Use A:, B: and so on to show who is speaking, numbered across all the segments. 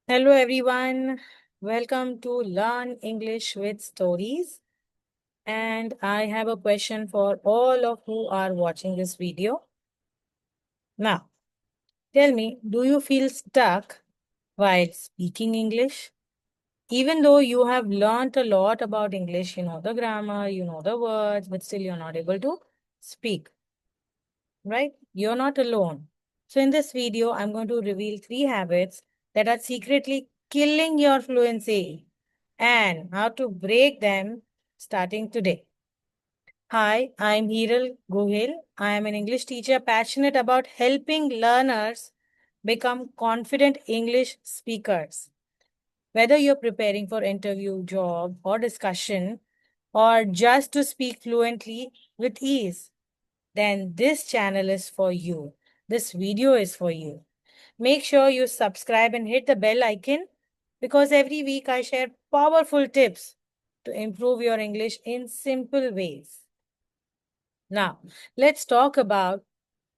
A: Hello, everyone. Welcome to Learn English with Stories. And I have a question for all of who are watching this video. Now, tell me, do you feel stuck while speaking English? Even though you have learned a lot about English, you know the grammar, you know the words, but still you're not able to speak, right? You're not alone. So, in this video, I'm going to reveal 3 habits that are secretly killing your fluency and how to break them starting today. Hi, I'm Hiral Gohil. I am an English teacher passionate about helping learners become confident English speakers. Whether you're preparing for interview, job, or discussion, or just to speak fluently with ease, then this channel is for you. This video is for you. Make sure you subscribe and hit the bell icon because every week I share powerful tips to improve your English in simple ways. Now, let's talk about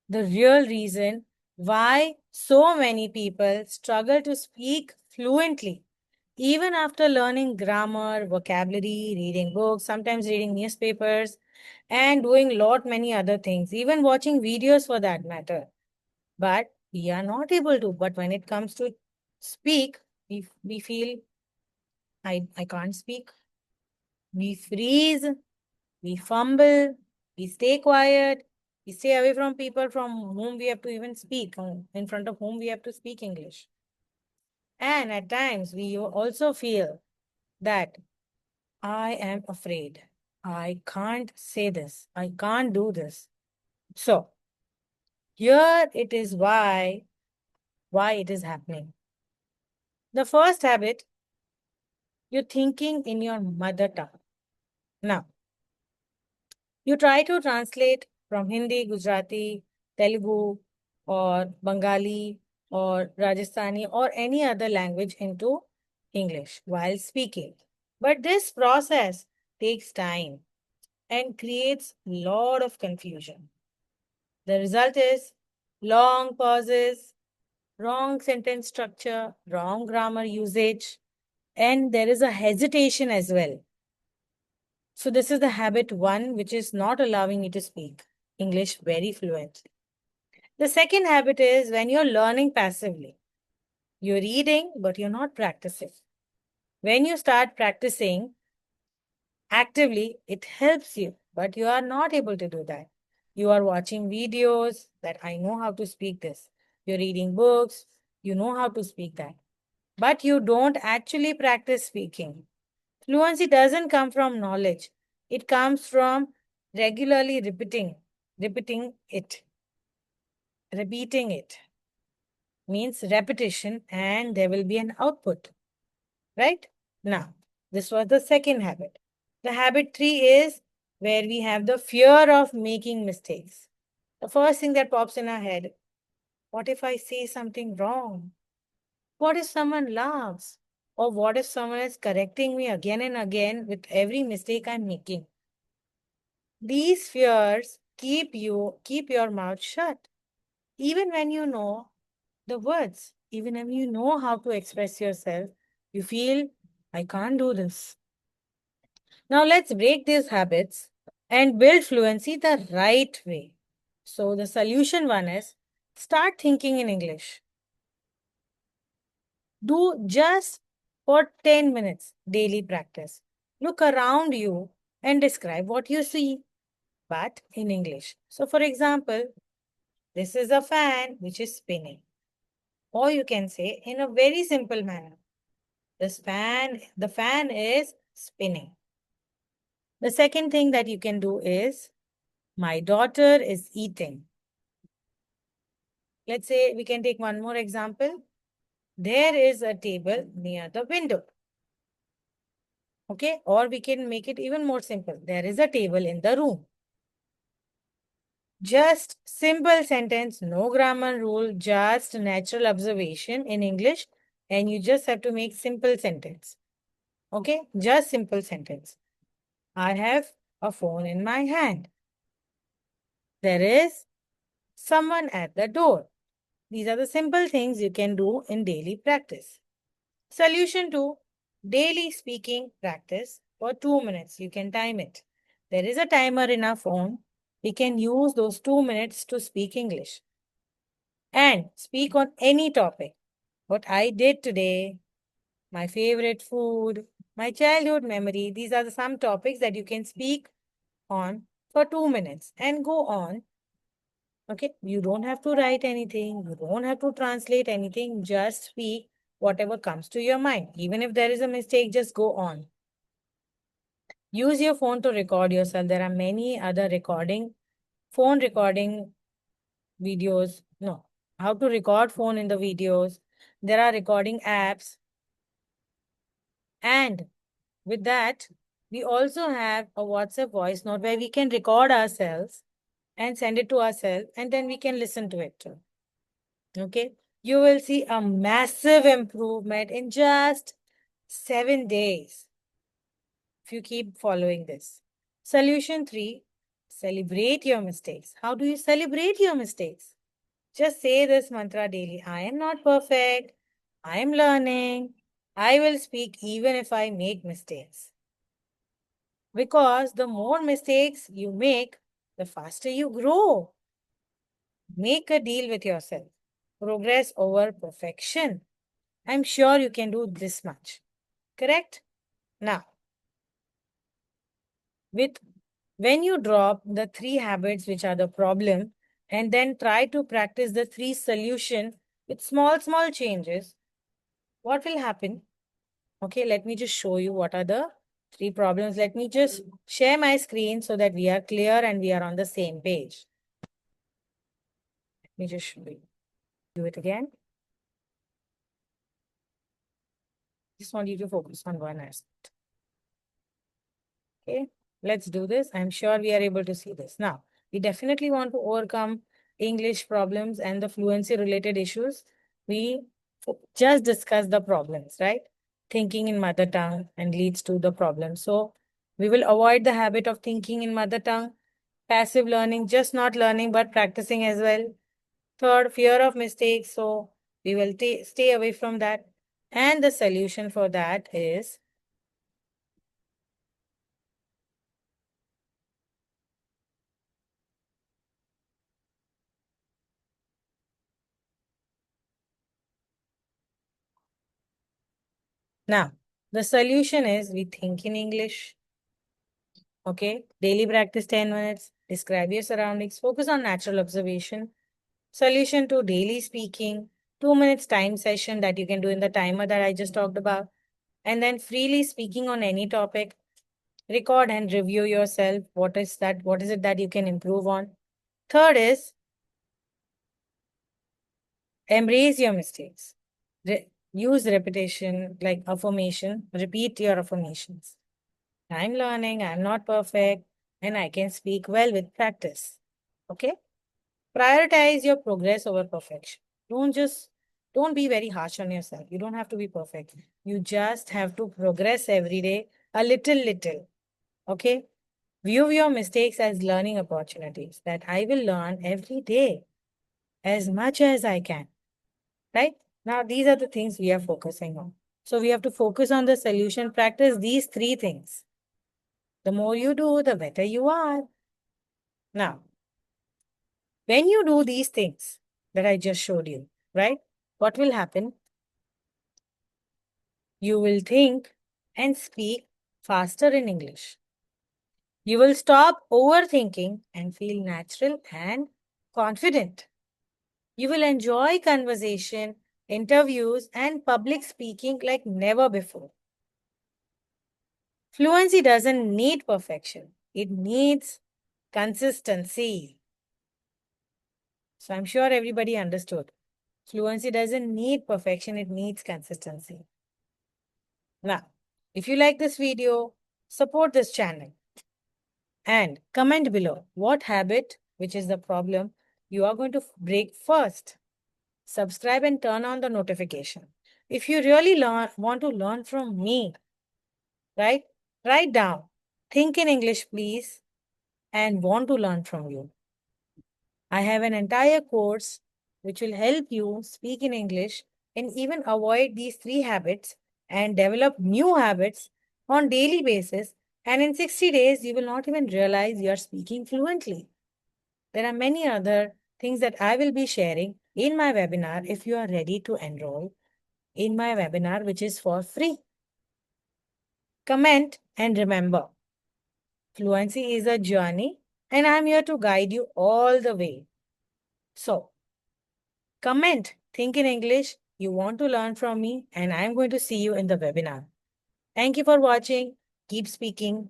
A: the real reason why so many people struggle to speak fluently. Even after learning grammar, vocabulary, reading books, sometimes reading newspapers, and doing lot many other things, even watching videos for that matter. But we are not able to. But when it comes to speak, we feel I can't speak. We freeze, we fumble, we stay quiet, we stay away from people from whom we have to even speak, in front of whom we have to speak English. And at times we also feel that I am afraid. I can't say this. I can't do this. So here it is why it is happening. The first habit, you're thinking in your mother tongue. Now, you try to translate from Hindi, Gujarati, Telugu, or Bengali, or Rajasthani, or any other language into English while speaking. But this process takes time and creates a lot of confusion. The result is long pauses, wrong sentence structure, wrong grammar usage, and there is a hesitation as well. So, this is the habit one, which is not allowing you to speak English very fluently. The second habit is when you're learning passively. You're reading, but you're not practicing. When you start practicing actively, it helps you, but you are not able to do that. You are watching videos that I know how to speak this. You're reading books, you know how to speak that, but you don't actually practice speaking. Fluency doesn't come from knowledge, it comes from regularly repeating it. Repeating it means repetition, and there will be an output, right? Now, this was the second habit. The habit three is where we have the fear of making mistakes. The first thing that pops in our head, what if I say something wrong? What if someone laughs? Or what if someone is correcting me again and again with every mistake I'm making? These fears keep your mouth shut. Even when you know the words, even when you know how to express yourself, you feel I can't do this. Now let's break these habits and build fluency the right way. So the solution one is start thinking in English. Do just for 10 minutes daily practice. Look around you and describe what you see, but in English. So for example, this is a fan which is spinning. Or you can say in a very simple manner, the fan is spinning. The second thing that you can do is, my daughter is eating. Let's say we can take one more example. There is a table near the window. Okay, or we can make it even more simple. There is a table in the room. Just simple sentence, no grammar rule, just natural observation in English, and you just have to make simple sentence. Okay, just simple sentence. I have a phone in my hand. There is someone at the door. These are the simple things you can do in daily practice. Solution 2, daily speaking practice for 2 minutes. You can time it. There is a timer in our phone. We can use those 2 minutes to speak English and speak on any topic. What I did today, my favorite food, my childhood memory, these are the some topics that you can speak on for 2 minutes and go on. Okay, you don't have to write anything, you don't have to translate anything, just speak whatever comes to your mind. Even if there is a mistake, just go on. Use your phone to record yourself. There are many other phone recording videos. No, how to record phone in the videos. There are recording apps. And with that, we also have a WhatsApp voice note where we can record ourselves and send it to ourselves, and then we can listen to it too. Okay. You will see a massive improvement in just 7 days if you keep following this. Solution 3, celebrate your mistakes. How do you celebrate your mistakes? Just say this mantra daily. I am not perfect. I am learning. I will speak even if I make mistakes. Because the more mistakes you make, the faster you grow. Make a deal with yourself. Progress over perfection. I'm sure you can do this much. Correct? Now, with when you drop the 3 habits which are the problem and then try to practice the 3 solution with small changes, what will happen? Okay, let me just show you what are the 3 problems. Let me just share my screen so that we are clear and we are on the same page. Let me just show you. Do it again. Just want you to focus on one aspect. Okay, let's do this. I'm sure we are able to see this. Now, we definitely want to overcome English problems and the fluency related issues. We just discussed the problems, right? Thinking in mother tongue and leads to the problem. So we will avoid the habit of thinking in mother tongue, passive learning, just not learning but practicing as well. Third, fear of mistakes. So we will stay away from that. And the solution for that is now the solution is we think in English. Okay, daily practice 10 minutes, describe your surroundings, focus on natural observation. Solution to daily speaking, 2 minutes time session that you can do in the timer that I just talked about. And then freely speaking on any topic, record and review yourself. What is that? What is it that you can improve on? Third is embrace your mistakes. Use repetition like affirmation, repeat your affirmations. I'm learning, I'm not perfect, and I can speak well with practice. Okay? Prioritize your progress over perfection. Don't be very harsh on yourself. You don't have to be perfect. You just have to progress every day a little. Okay? View your mistakes as learning opportunities that I will learn every day as much as I can. Right? Now, these are the things we are focusing on. So, we have to focus on the solution, practice these 3 things. The more you do, the better you are. Now, when you do these things that I just showed you, right? What will happen? You will think and speak faster in English. You will stop overthinking and feel natural and confident. You will enjoy conversation, interviews, and public speaking like never before. Fluency doesn't need perfection, it needs consistency. So I'm sure everybody understood. Fluency doesn't need perfection, it needs consistency. Now, if you like this video, support this channel and comment below what habit, which is the problem, you are going to break first. Subscribe and turn on the notification. If you really want to learn from me, right? Write down, think in English, please, and want to learn from you. I have an entire course which will help you speak in English and even avoid these three habits and develop new habits on daily basis, and in 60 days you will not even realize you are speaking fluently. There are many other things that I will be sharing in my webinar if you are ready to enroll in my webinar, which is for free. Comment and remember, fluency is a journey and I'm here to guide you all the way. So, comment, think in English, you want to learn from me, and I'm going to see you in the webinar. Thank you for watching. Keep speaking.